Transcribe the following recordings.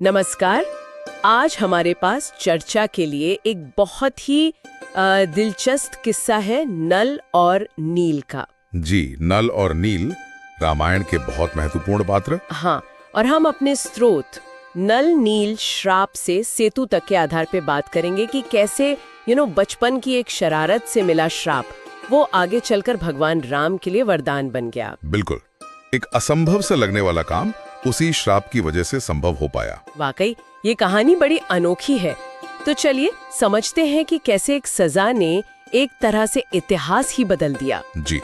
नमस्कार। आज हमारे पास चर्चा के लिए एक बहुत ही दिलचस्प किस्सा है नल और नील का। जी, नल और नील रामायण के बहुत महत्वपूर्ण पात्र। हाँ, और हम अपने स्रोत नल नील श्राप से सेतु तक के आधार पे बात करेंगे कि कैसे बचपन की एक शरारत से मिला श्राप वो आगे चलकर भगवान राम के लिए वरदान बन गया। बिल्कुल, एक असंभव से लगने वाला काम उसी श्राप की वजह से संभव हो पाया। वाकई ये कहानी बड़ी अनोखी है। तो चलिए समझते हैं कि कैसे एक सजा ने एक तरह से इतिहास ही बदल दिया। जी,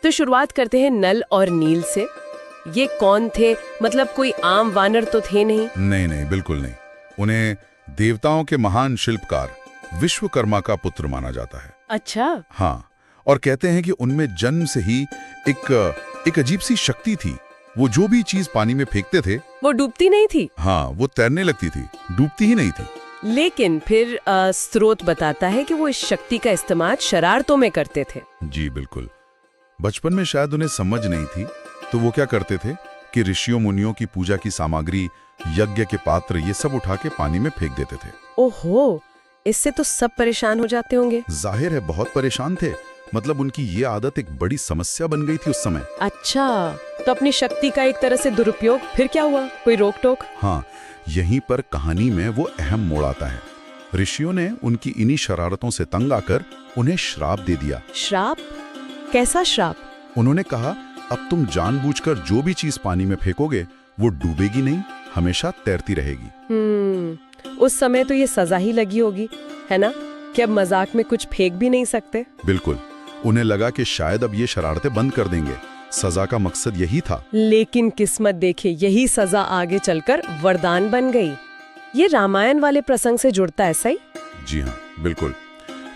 तो शुरुआत करते हैं नल और नील से। ये कौन थे? मतलब कोई आम वानर तो थे नहीं? नहीं, बिल्कुल नहीं। उन्हें देवताओं के महान शिल्पकार विश्वकर्मा का पुत्र माना जाता है। अच्छा। हाँ, और कहते हैं कि उनमें जन्म से ही एक अजीब सी शक्ति थी। वो जो भी चीज पानी में फेंकते थे वो डूबती नहीं थी? हाँ, वो तैरने लगती थी, डूबती ही नहीं थी। लेकिन फिर स्रोत बताता है कि वो इस शक्ति का इस्तेमाल शरारतों में करते थे। जी बिल्कुल, बचपन में शायद उन्हें समझ नहीं थी, तो वो क्या करते थे कि ऋषियों मुनियों की पूजा की सामग्री, यज्ञ के पात्र, ये सब उठा के पानी में फेंक देते थे। ओहो, इससे तो सब परेशान हो जाते होंगे। जाहिर है, बहुत परेशान थे। मतलब उनकी ये आदत एक बड़ी समस्या बन गई थी उस समय। अच्छा, तो अपनी शक्ति का एक तरह से दुरुपयोग। फिर क्या हुआ? कोई रोक टोक? हाँ, यहीं पर कहानी में वो अहम मोड़ आता है। ऋषियों ने उनकी इन्हीं शरारतों से तंग आकर उन्हें श्राप दे दिया। श्राप? कैसा श्राप? उन्होंने कहा, अब तुम जानबूझकर जो भी चीज पानी में फेंकोगे वो डूबेगी नहीं, हमेशा तैरती रहेगी। उस समय तो ये सजा ही लगी होगी, है ना, कि अब मजाक में कुछ फेंक भी नहीं सकते। बिल्कुल, उन्हें लगा कि शायद अब ये शरारतें बंद कर देंगे। सजा का मकसद यही था। लेकिन किस्मत देखे, यही सजा आगे चलकर वरदान बन गई। ये रामायण वाले प्रसंग से जुड़ता है, सही? जी हाँ, बिल्कुल।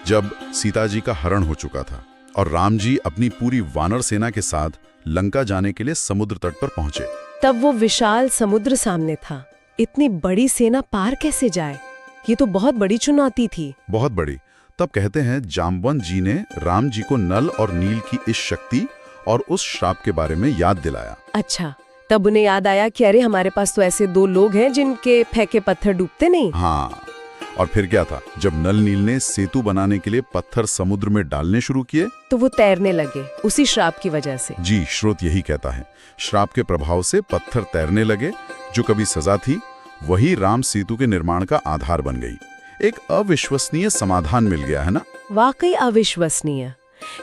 जब सीता जी का हरण हो चुका था और राम जी अपनी पूरी वानर सेना के साथ लंका जाने के लिए समुद्र तट पर पहुंचे, तब वो विशाल समुद्र सामने था। इतनी बड़ी सेना पार कैसे जाए? ये तो बहुत बड़ी चुनौती थी। बहुत बड़ी। तब कहते हैं जाम्बवंत जी ने राम जी को नल और नील की इस शक्ति और उस श्राप के बारे में याद दिलाया। अच्छा, तब उन्हें याद आया कि अरे हमारे पास तो ऐसे दो लोग हैं जिनके फेंके पत्थर डूबते नहीं। हाँ, और फिर क्या था, जब नल नील ने सेतु बनाने के लिए पत्थर समुद्र में डालने शुरू किए तो वो तैरने लगे, उसी श्राप की वजह से। जी, स्रोत यही कहता है, श्राप के प्रभाव से पत्थर तैरने लगे। जो कभी सजा थी वही राम सेतु के निर्माण का आधार बन गई। एक अविश्वसनीय समाधान मिल गया, है ना? वाकई अविश्वसनीय।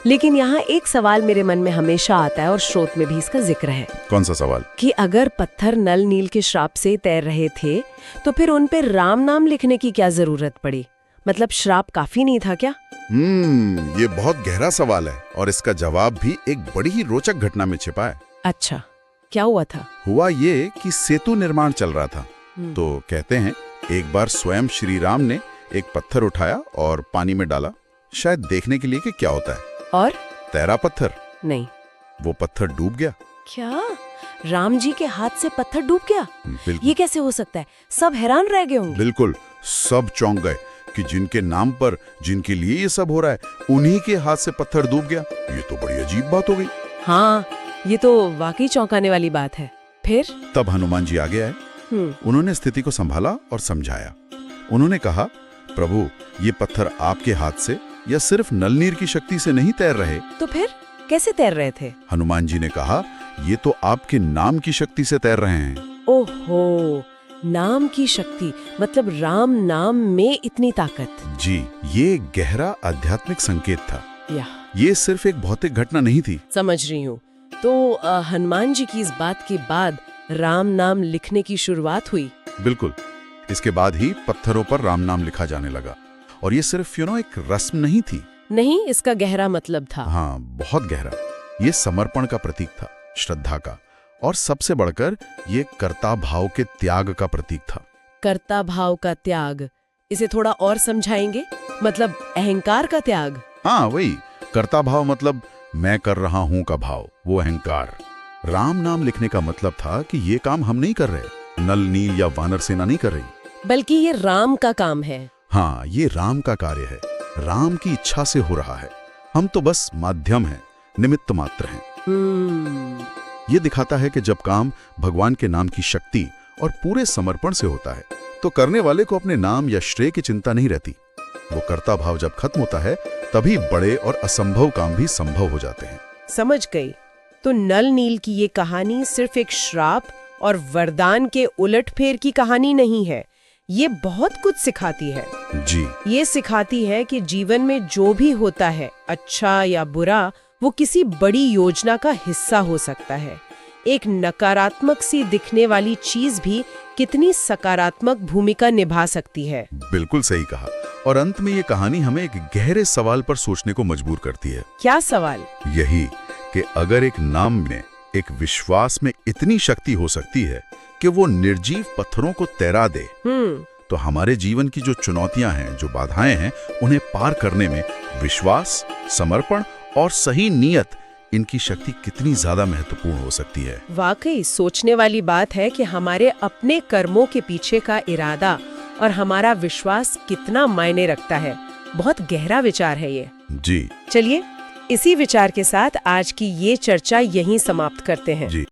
लेकिन यहाँ एक सवाल मेरे मन में हमेशा आता है और स्रोत में भी इसका जिक्र है। कौन सा सवाल? कि अगर पत्थर नल नील के श्राप से तैर रहे थे तो फिर उन पे राम नाम लिखने की क्या जरूरत पड़ी? मतलब श्राप काफी नहीं था क्या? ये बहुत गहरा सवाल है और इसका जवाब भी एक बड़ी ही रोचक घटना में छिपा है। अच्छा, क्या हुआ था? हुआ ये कि सेतु निर्माण चल रहा था। तो कहते हैं एक बार स्वयं श्री राम ने एक पत्थर उठाया और पानी में डाला, शायद देखने के लिए कि क्या होता है। और तैरा पत्थर नहीं, वो पत्थर डूब गया। क्या राम जी के हाथ से पत्थर डूब गया? ये कैसे हो सकता है? सब हैरान रह गए होंगे। बिल्कुल, सब चौंक गए कि जिनके नाम पर, जिनके लिए ये सब हो रहा है, उन्हीं के हाथ से पत्थर डूब गया। ये तो बड़ी अजीब बात हो गई। हाँ, ये तो वाकई चौंकाने वाली बात है। फिर तब हनुमान जी आगे आए। उन्होंने स्थिति को संभाला और समझाया। उन्होंने कहा, प्रभु, ये पत्थर आपके हाथ से या सिर्फ नल नीर की शक्ति से नहीं तैर रहे। तो फिर कैसे तैर रहे थे? हनुमान जी ने कहा, ये तो आपके नाम की शक्ति से तैर रहे हैं। ओहो, नाम की शक्ति, मतलब राम नाम में इतनी ताकत। जी, ये गहरा आध्यात्मिक संकेत था। ये सिर्फ एक भौतिक घटना नहीं थी। समझ रही हूँ। तो हनुमान जी की इस बात के बाद राम नाम लिखने की शुरुआत हुई। बिल्कुल, इसके बाद ही पत्थरों पर राम नाम लिखा जाने लगा। और ये सिर्फ एक रस्म नहीं थी। नहीं, इसका गहरा मतलब था। हाँ, बहुत गहरा। ये समर्पण का प्रतीक था, श्रद्धा का, और सबसे बढ़कर ये कर्ता भाव के त्याग का प्रतीक था। कर्ता भाव का त्याग, इसे थोड़ा और समझाएंगे? मतलब अहंकार का त्याग? हाँ, वही कर्ता भाव, मतलब मैं कर रहा हूँ का भाव, वो अहंकार। राम नाम लिखने का मतलब था कि ये काम हम नहीं कर रहे, नल नील या वानर सेना नहीं कर रही, बल्कि ये राम का काम है। हाँ, ये राम का कार्य है, राम की इच्छा से हो रहा है। हम तो बस माध्यम हैं, निमित्त मात्र हैं। ये दिखाता है कि जब काम भगवान के नाम की शक्ति और पूरे समर्पण से होता है तो करने वाले को अपने नाम या श्रेय की चिंता नहीं रहती। वो कर्ता भाव जब खत्म होता है तभी बड़े और असंभव काम भी संभव हो जाते हैं। समझ गई। तो नल नील की ये कहानी सिर्फ एक श्राप और वरदान के उलटफेर की कहानी नहीं है, ये बहुत कुछ सिखाती है। जी, ये सिखाती है कि जीवन में जो भी होता है, अच्छा या बुरा, वो किसी बड़ी योजना का हिस्सा हो सकता है। एक नकारात्मक सी दिखने वाली चीज भी कितनी सकारात्मक भूमिका निभा सकती है। बिल्कुल सही कहा। और अंत में ये कहानी हमें एक गहरे सवाल पर सोचने को मजबूर करती है। क्या सवाल? यही कि अगर एक नाम में, एक विश्वास में इतनी शक्ति हो सकती है कि वो निर्जीव पत्थरों को तैरा दे, तो हमारे जीवन की जो चुनौतियां हैं, जो बाधाएं हैं, उन्हें पार करने में विश्वास, समर्पण और सही नियत, इनकी शक्ति कितनी ज्यादा महत्वपूर्ण हो सकती है। वाकई सोचने वाली बात है कि हमारे अपने कर्मों के पीछे का इरादा और हमारा विश्वास कितना मायने रखता है। बहुत गहरा विचार है ये। जी, चलिए इसी विचार के साथ आज की ये चर्चा यहीं समाप्त करते हैं। जी।